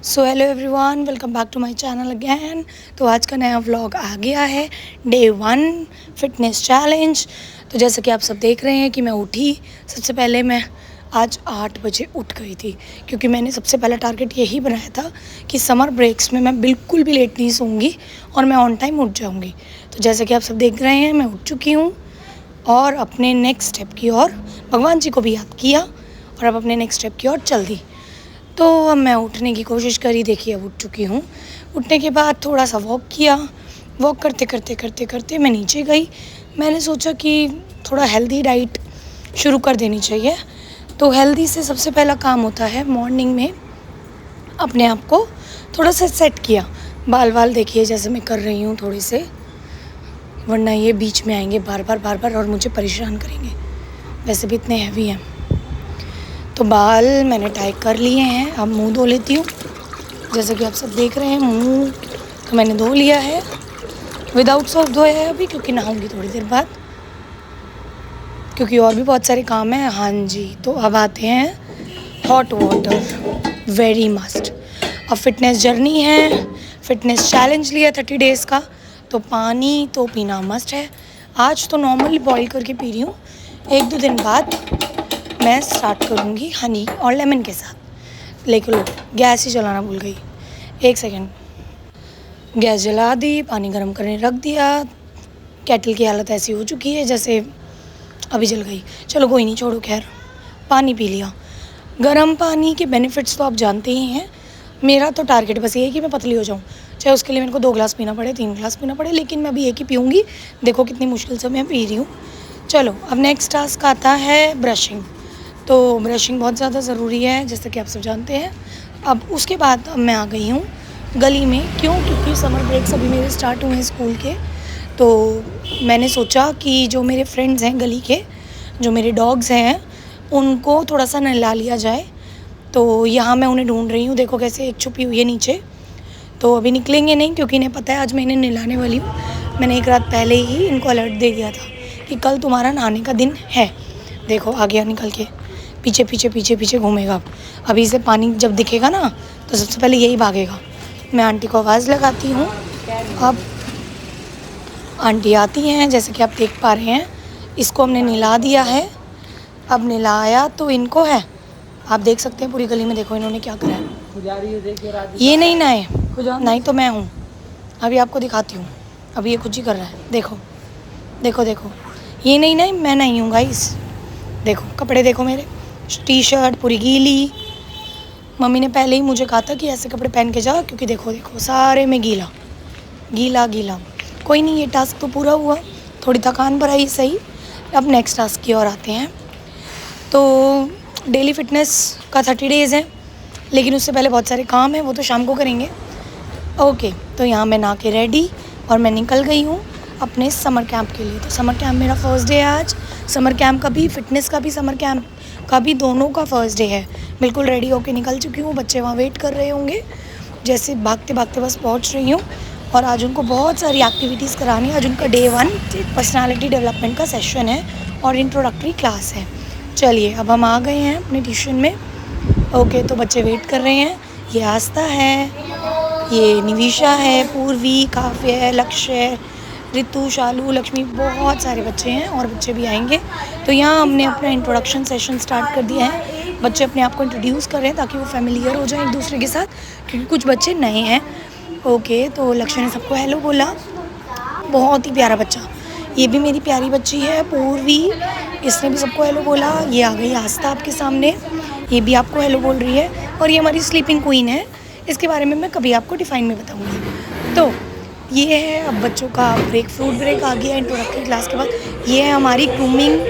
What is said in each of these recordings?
So hello everyone, welcome back to my channel again. तो आज का नया व्लॉग आ गया है, डे 1 फिटनेस चैलेंज। तो जैसा कि आप सब देख रहे हैं कि मैं उठी, सबसे पहले मैं आज 8 बजे उठ गई थी, क्योंकि मैंने सबसे पहला टारगेट यही बनाया था कि समर ब्रेक्स में मैं बिल्कुल भी लेट नहीं सोऊंगी और मैं ऑन टाइम उठ जाऊंगी। तो जैसा कि आप सब देख रहे हैं, मैं उठ चुकी हूँ और अपने नेक्स्ट स्टेप की ओर भगवान जी को भी याद किया और अब अपने नेक्स्ट स्टेप की ओर चल दी। तो अब मैं उठने की कोशिश करी, देखिए अब उठ चुकी हूँ। उठने के बाद थोड़ा सा वॉक किया। वॉक करते करते करते करते मैं नीचे गई। मैंने सोचा कि थोड़ा हेल्दी डाइट शुरू कर देनी चाहिए। तो हेल्दी से सबसे पहला काम होता है मॉर्निंग में अपने आप को थोड़ा सा सेट किया। बाल देखिए जैसे मैं कर रही हूँ थोड़े से, वरना ये बीच में आएंगे बार बार और मुझे परेशान करेंगे, वैसे भी इतने हैवी हैं। तो बाल मैंने टाई कर लिए हैं, अब मुंह धो लेती हूँ। जैसे कि आप सब देख रहे हैं, मुंह तो मैंने धो लिया है, विदाउट सोप धोया है अभी, क्योंकि नहाऊंगी थोड़ी देर बाद, क्योंकि और भी बहुत सारे काम हैं। हाँ जी, तो अब आते हैं हॉट वाटर, वेरी मस्ट। अब फिटनेस जर्नी है, फिटनेस चैलेंज लिया 30 डेज़ का, तो पानी तो पीना मस्ट है। आज तो नॉर्मली बॉईल करके पी रही हूँ, 1-2 दिन बाद मैं स्टार्ट करूँगी हनी और लेमन के साथ। लेकिन लो, गैस ही जलाना भूल गई, 1 सेकेंड। गैस जला दी, पानी गर्म करने रख दिया। केटल की हालत ऐसी हो चुकी है जैसे अभी जल गई। चलो कोई नहीं, छोड़ो, खैर पानी पी लिया। गर्म पानी के बेनिफिट्स तो आप जानते ही हैं। मेरा तो टारगेट बस ये है कि मैं पतली हो जाऊँ, चाहे उसके लिए मेरे को 2 ग्लास पीना पड़े, 3 ग्लास पीना पड़े, लेकिन मैं अभी एक ही पीऊँगी। देखो कितनी मुश्किल से मैं पी रही हूँ। चलो अब नेक्स्ट टास्क आता है ब्रशिंग। तो ब्रशिंग बहुत ज़्यादा ज़रूरी है, जैसे कि आप सब जानते हैं। अब उसके बाद अब मैं आ गई हूँ गली में। क्यों? क्योंकि समर ब्रेक्स अभी मेरे स्टार्ट हुए हैं स्कूल के। तो मैंने सोचा कि जो मेरे फ्रेंड्स हैं गली के, जो मेरे डॉग्स हैं, उनको थोड़ा सा नहला लिया जाए। तो यहाँ मैं उन्हें ढूंढ रही हूँ, देखो कैसे एक छुपी हुई है नीचे। तो अभी निकलेंगे नहीं, क्योंकि इन्हें पता है आज मैं इन्हें नहलाने वाली हूँ। मैंने एक रात पहले ही इनको अलर्ट दे दिया था कि कल तुम्हारा नहाने का दिन है। देखो आ गया निकल के, पीछे पीछे पीछे पीछे घूमेगा। अभी इसे पानी जब दिखेगा ना, तो सबसे पहले यही भागेगा। मैं आंटी को आवाज़ लगाती हूँ। अब आंटी आती हैं, जैसे कि आप देख पा रहे हैं, इसको हमने नहला दिया है। अब नहलाया तो इनको है, आप देख सकते हैं पूरी गली में। देखो इन्होंने क्या करा है, ये नहीं नहाए, नहीं तो मैं हूँ। अभी आपको दिखाती हूँ, अभी ये कुछ ही कर रहा है। देखो देखो देखो, ये नहीं, मैं नहीं हूँ गाइस। देखो कपड़े देखो मेरे, टी शर्ट पूरी गीली। मम्मी ने पहले ही मुझे कहा था कि ऐसे कपड़े पहन के जाओ, क्योंकि देखो देखो सारे में गीला गीला गीला। कोई नहीं, ये टास्क तो पूरा हुआ, थोड़ी थकान पर आई सही। अब नेक्स्ट टास्क की ओर आते हैं। तो डेली फिटनेस का 30 डेज़ है, लेकिन उससे पहले बहुत सारे काम हैं, वो तो शाम को करेंगे। ओके, तो यहाँ मैं नहा के रेडी और मैं निकल गई हूँ अपने समर कैंप के लिए। तो समर कैंप मेरा फर्स्ट डे है आज। समर कैंप का भी, फिटनेस का भी, समर कैंप का भी, दोनों का फर्स्ट डे है। बिल्कुल रेडी होके निकल चुकी हूँ, बच्चे वहाँ वेट कर रहे होंगे। जैसे भागते भागते बस पहुँच रही हूँ और आज उनको बहुत सारी एक्टिविटीज़ करानी है। आज उनका डे 1 पर्सनालिटी डेवलपमेंट का सेशन है और इंट्रोडक्टरी क्लास है। चलिए अब हम आ गए हैं अपने ट्यूशन में। ओके, तो बच्चे वेट कर रहे हैं। ये आस्था है, ये निविशा है, पूर्वी, काव्य है, लक्ष्य है, ऋतु, शालू, लक्ष्मी, बहुत सारे बच्चे हैं और बच्चे भी आएंगे। तो यहाँ हमने अपना इंट्रोडक्शन सेशन स्टार्ट कर दिया है। बच्चे अपने आप को इंट्रोड्यूस कर रहे हैं ताकि वो फेमिलियर हो जाए एक दूसरे के साथ, क्योंकि कुछ बच्चे नए हैं। ओके, तो लक्ष्य ने सबको हेलो बोला, बहुत ही प्यारा बच्चा। ये भी मेरी प्यारी बच्ची है पूर्वी, इसने भी सबको हेलो बोला। ये आ गई आस्था आपके सामने, ये भी आपको हेलो बोल रही है। और ये हमारी स्लीपिंग क्वीन है, इसके बारे में मैं कभी आपको डिफाइन में बताऊंगी। तो ये है अब बच्चों का ब्रेक, फ्रूट ब्रेक आ गया इंट्रोडक्टरी क्लास के बाद। ये है हमारी ग्रूमिंग,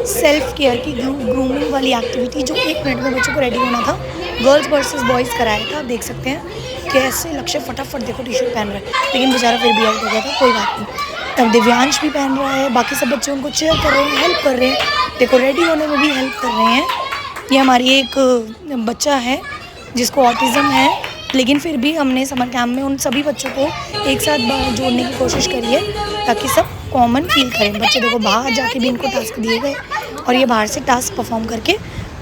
सेल्फ केयर की ग्रूमिंग वाली एक्टिविटी, जो 1 मिनट में बच्चों को रेडी होना था। गर्ल्स वर्सेस बॉयज़ कराया था। आप देख सकते हैं कैसे लक्ष्य फटाफट, देखो टी शर्ट पहन रहा है, लेकिन बेचारा फिर भी आउट हो गया था, कोई बात नहीं। अब दिव्यांश भी पहन रहा है, बाकी सब बच्चे उनको चेयर कर रहे हैं, हेल्प कर रहे हैं। देखो रेडी होने में भी हेल्प कर रहे हैं। ये हमारी एक बच्चा है जिसको ऑटिज़म है, लेकिन फिर भी हमने समर कैम्प में उन सभी बच्चों को एक साथ जोड़ने की कोशिश करी है ताकि सब कॉमन फील करें। बच्चे देखो बाहर जाके भी इनको टास्क दिए गए और ये बाहर से टास्क परफॉर्म करके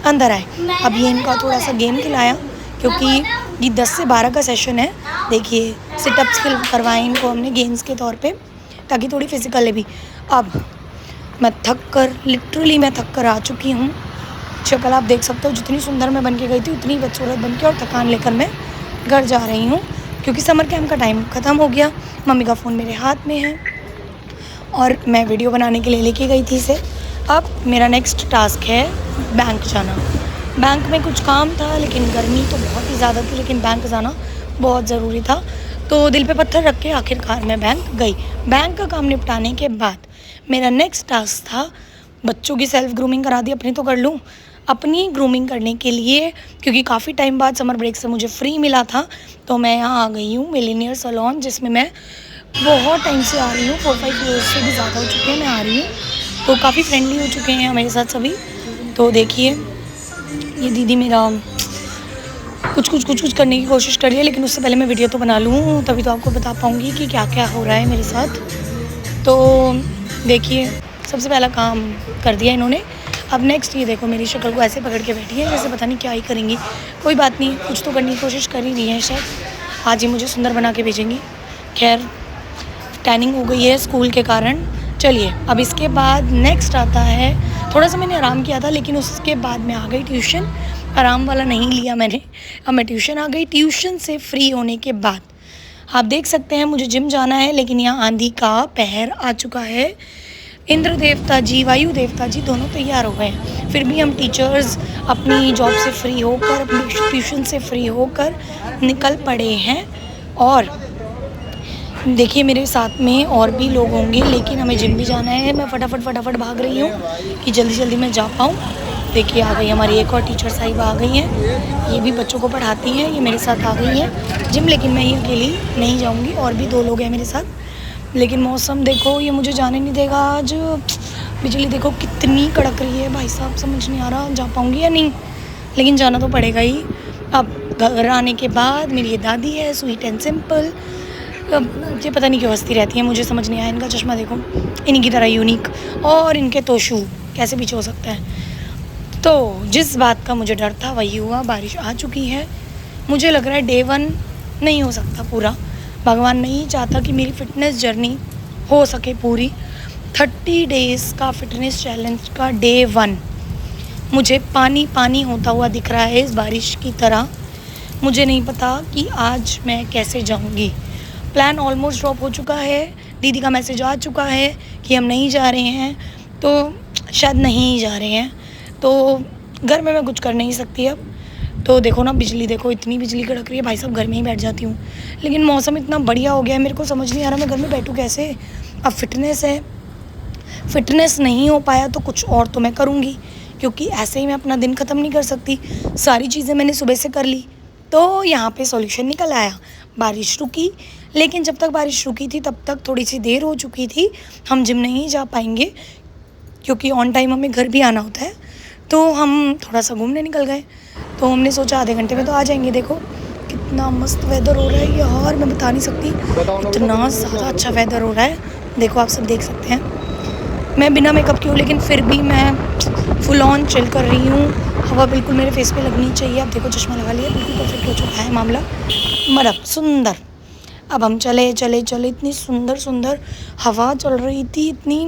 अंदर आए। अब ये इनका थोड़ा सा गेम खिलाया क्योंकि ये 10 से 12 का सेशन है। देखिए सिटअप्स करवाएं इनको हमने गेम्स के तौर पे, ताकि थोड़ी फिजिकल है भी। अब मैं लिटरली मैं थक कर आ चुकी हूँ। शक्ल आप देख सकते हो, जितनी सुंदर मैं बन के गई थी उतनी बदसूरत बन के और थकान लेकर मैं घर जा रही हूँ, क्योंकि समर कैंप का टाइम ख़त्म हो गया। मम्मी का फ़ोन मेरे हाथ में है और मैं वीडियो बनाने के लिए लेके गई थी इसे। अब मेरा नेक्स्ट टास्क है बैंक जाना। बैंक में कुछ काम था, लेकिन गर्मी तो बहुत ही ज़्यादा थी, लेकिन बैंक जाना बहुत ज़रूरी था। तो दिल पे पत्थर रख के आखिरकार मैं बैंक गई। बैंक का काम निपटाने के बाद मेरा नेक्स्ट टास्क था, बच्चों की सेल्फ़ ग्रूमिंग करा दी, अपनी तो कर लूँ। अपनी ग्रूमिंग करने के लिए, क्योंकि काफ़ी टाइम बाद समर ब्रेक से मुझे फ्री मिला था, तो मैं यहाँ आ गई हूँ मिलेनियर सैलून, जिसमें मैं बहुत टाइम से आ रही हूँ। 4-5 ईयर्स से भी ज़्यादा हो चुके हैं मैं आ रही हूँ। तो काफ़ी फ्रेंडली हो चुके हैं मेरे साथ सभी। तो देखिए ये दीदी मेरा कुछ करने की कोशिश कर रही है, लेकिन उससे पहले मैं वीडियो तो बना लूँ, तभी तो आपको बता पाऊँगी कि क्या क्या हो रहा है मेरे साथ। तो देखिए सबसे पहला काम कर दिया इन्होंने। अब नेक्स्ट ये देखो, मेरी शक्ल को ऐसे पकड़ के बैठी है जैसे पता नहीं क्या ही करेंगी। कोई बात नहीं, कुछ तो करने की कोशिश कर ही रही है शायद। आज ही मुझे सुंदर बना के भेजेंगी। खैर टैनिंग हो गई है स्कूल के कारण। चलिए अब इसके बाद नेक्स्ट आता है, थोड़ा सा मैंने आराम किया था, लेकिन उसके बाद मैं आ गई ट्यूशन। आराम वाला नहीं लिया मैंने, अब मैं ट्यूशन आ गई। ट्यूशन से फ्री होने के बाद आप देख सकते हैं मुझे जिम जाना है, लेकिन यहाँ आंधी का पहर आ चुका है। इंद्र देवता जी, वायु देवता जी दोनों तैयार हो गए हैं। फिर भी हम टीचर्स अपनी जॉब से फ्री होकर, अपनी ट्यूशन से फ्री होकर निकल पड़े हैं। और देखिए मेरे साथ में और भी लोग होंगे, लेकिन हमें जिम भी जाना है। मैं फटाफट भाग रही हूँ कि जल्दी मैं जा पाऊँ। देखिए आ गई हमारी एक और टीचर साहिबा आ गई हैं, ये भी बच्चों को पढ़ाती हैं, ये मेरे साथ आ गई हैं जिम। लेकिन मैं ही अकेली नहीं जाऊँगी, और भी 2 लोग हैं मेरे साथ। लेकिन मौसम देखो, ये मुझे जाने नहीं देगा आज। बिजली देखो कितनी कड़क रही है भाई साहब, समझ नहीं आ रहा जा पाऊँगी या नहीं, लेकिन जाना तो पड़ेगा ही। अब घर आने के बाद मेरी ये दादी है, स्वीट एंड सिंपल। अब ये पता नहीं क्यों हंसती रहती है, मुझे समझ नहीं आया। इनका चश्मा देखो, इन्हीं की तरह यूनिक, और इनके तो शू कैसे पीछे हो सकता है। तो जिस बात का मुझे डर था वही हुआ, बारिश आ चुकी है। मुझे लग रहा है डे 1 नहीं हो सकता पूरा। भगवान नहीं चाहता कि मेरी फ़िटनेस जर्नी हो सके पूरी। 30 डेज़ का फ़िटनेस चैलेंज का डे 1 मुझे पानी होता हुआ दिख रहा है इस बारिश की तरह। मुझे नहीं पता कि आज मैं कैसे जाऊंगी। प्लान ऑलमोस्ट ड्रॉप हो चुका है, दीदी का मैसेज आ चुका है कि हम नहीं जा रहे हैं, तो शायद नहीं जा रहे हैं। तो घर में मैं कुछ कर नहीं सकती अब। तो देखो ना बिजली देखो, इतनी बिजली कड़क रही है भाई साहब, घर में ही बैठ जाती हूँ। लेकिन मौसम इतना बढ़िया हो गया है, मेरे को समझ नहीं आ रहा मैं घर में बैठूँ कैसे। अब फिटनेस है, फिटनेस नहीं हो पाया तो कुछ और तो मैं करूँगी, क्योंकि ऐसे ही मैं अपना दिन ख़त्म नहीं कर सकती। सारी चीज़ें मैंने सुबह से कर ली, तो यहाँ पे सॉल्यूशन निकल आया। बारिश रुकी, लेकिन जब तक बारिश रुकी थी तब तक थोड़ी सी देर हो चुकी थी। हम जिम नहीं जा पाएंगे, क्योंकि ऑन टाइम हमें घर भी आना होता है। तो हम थोड़ा सा घूमने निकल गए, तो हमने सोचा आधे घंटे में तो आ जाएंगे। देखो कितना मस्त वेदर हो रहा है यार, मैं बता नहीं सकती, इतना ज़्यादा अच्छा वेदर हो रहा है। देखो आप सब देख सकते हैं, मैं बिना मेकअप की हूँ, लेकिन फिर भी मैं फुल ऑन चिल कर रही हूँ। हवा बिल्कुल मेरे फेस पे लगनी चाहिए। अब देखो चश्मा लगा लिया, बिल्कुल परफेक्ट हो चुका है मामला, मरब सुंदर। अब हम चले, इतनी सुंदर हवा चल रही थी, इतनी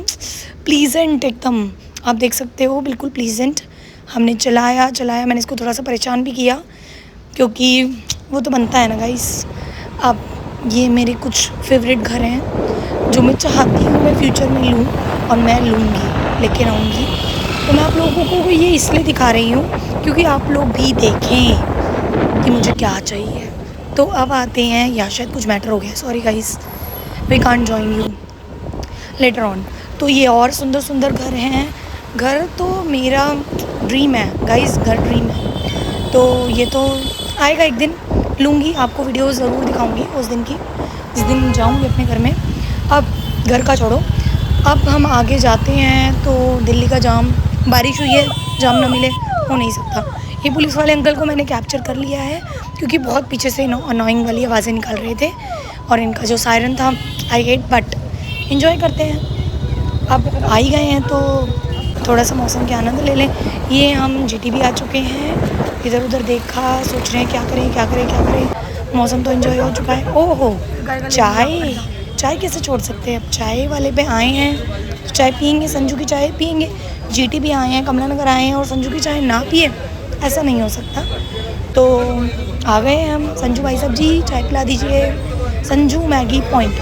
प्लीजेंट एकदम, आप देख सकते हो बिल्कुल प्लीजेंट। हमने चलाया, मैंने इसको थोड़ा सा परेशान भी किया, क्योंकि वो तो बनता है ना गाइस। अब ये मेरे कुछ फेवरेट घर हैं जो मैं चाहती हूँ मैं फ्यूचर में लूँ, और मैं लूँगी, लेके आऊँगी। तो मैं आप लोगों को ये इसलिए दिखा रही हूँ क्योंकि आप लोग भी देखें कि मुझे क्या चाहिए। तो अब आते हैं, या शायद कुछ मैटर हो गया, sorry guys, we can't join you later on. तो ये और सुंदर घर हैं। घर तो मेरा ड्रीम है गाइस, घर ड्रीम है। तो ये तो आएगा एक दिन, लूँगी, आपको वीडियो ज़रूर दिखाऊंगी उस दिन की, जिस दिन जाऊँगी अपने घर में। अब घर का छोड़ो, अब हम आगे जाते हैं। तो दिल्ली का जाम, बारिश हुई है, जाम ना मिले हो नहीं सकता। ये पुलिस वाले अंकल को मैंने कैप्चर कर लिया है, क्योंकि बहुत पीछे से अनोइंग वाली आवाज़ें निकाल रहे थे, और इनका जो सायरन था आई हेट, बट इन्जॉय करते हैं। अब आ ही गए हैं तो थोड़ा सा मौसम के आनंद ले लें। ये हम GT भी आ चुके हैं, इधर उधर देखा, सोच रहे हैं क्या करें क्या करें क्या करें। मौसम तो एंजॉय हो चुका है। ओहो, चाय, चाय कैसे छोड़ सकते हैं। अब चाय वाले पे आए हैं तो चाय पियेंगे, संजू की चाय पियेंगे। GT भी आए हैं, कमला नगर आए हैं और संजू की चाय ना पिए, ऐसा नहीं हो सकता। तो आ गए हैं हम। संजू भाई साहब जी चाय पिला दीजिए। संजू मैगी पॉइंट,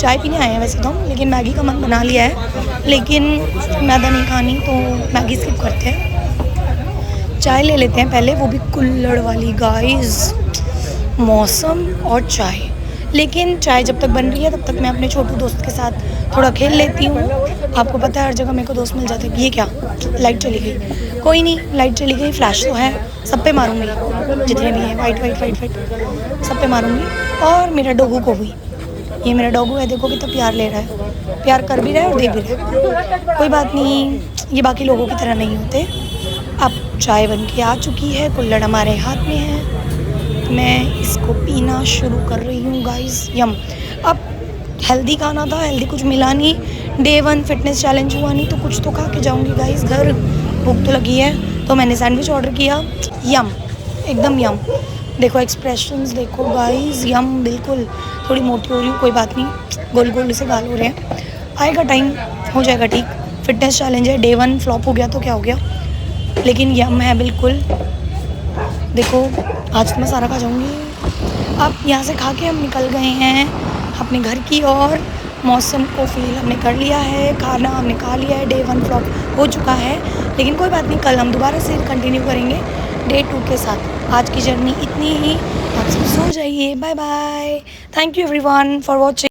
चाय पीने आए हैं वैसे तो हम, लेकिन मैगी का मन बना लिया है, लेकिन मैदा नहीं खानी तो मैगी स्किप करते हैं। चाय ले लेते हैं पहले, वो भी कुल्हड़ वाली गाइस। मौसम और चाय, लेकिन चाय जब तक बन रही है तब तक मैं अपने छोटू दोस्त के साथ थोड़ा खेल लेती हूँ। आपको पता है हर जगह मेरे को दोस्त मिल जाते हैं। ये क्या, लाइट चली गई, कोई नहीं, लाइट चली गई, फ्लैश तो है, सब पे मारूंगी, जितने भी हैं वाइट वाइट वाइट वाइट सब पे मारूंगी। और मेरा डोगू को भी, ये मेरा डॉगू है, देखो कितना प्यार ले रहा है, प्यार कर भी रहा है और दे भी रहा है। कोई बात नहीं, ये बाकी लोगों की तरह नहीं होते। अब चाय बन के आ चुकी है, कुल्हड़ हमारे हाथ में है, मैं इसको पीना शुरू कर रही हूँ गाइस। यम। अब हेल्दी खाना था, हेल्दी कुछ मिला नहीं, डे 1 फिटनेस चैलेंज हुआ नहीं, तो कुछ तो खा के जाऊँगी गाइस घर, भूख तो लगी है। तो मैंने सैंडविच ऑर्डर किया, यम, एकदम यम। देखो एक्सप्रेशंस देखो गाइस, यम, बिल्कुल। थोड़ी मोटी हो रही हूँ, कोई बात नहीं, गोल गोल से गाल हो रहे हैं, आएगा टाइम, हो जाएगा ठीक। फिटनेस चैलेंज है, डे 1 फ्लॉप हो गया तो क्या हो गया, लेकिन यम है बिल्कुल। देखो आज तो मैं सारा खा जाऊँगी। अब यहाँ से खा के हम निकल गए हैं अपने घर की ओर। मौसम को फील हमने कर लिया है, खाना हमने खा लिया है, डे 1 फ्लॉप हो चुका है, लेकिन कोई बात नहीं, कल हम दोबारा से कंटिन्यू करेंगे डे 2 के साथ। आज की जर्नी इतनी ही, आप सब सो जाइए, bye bye. Thank you everyone for watching.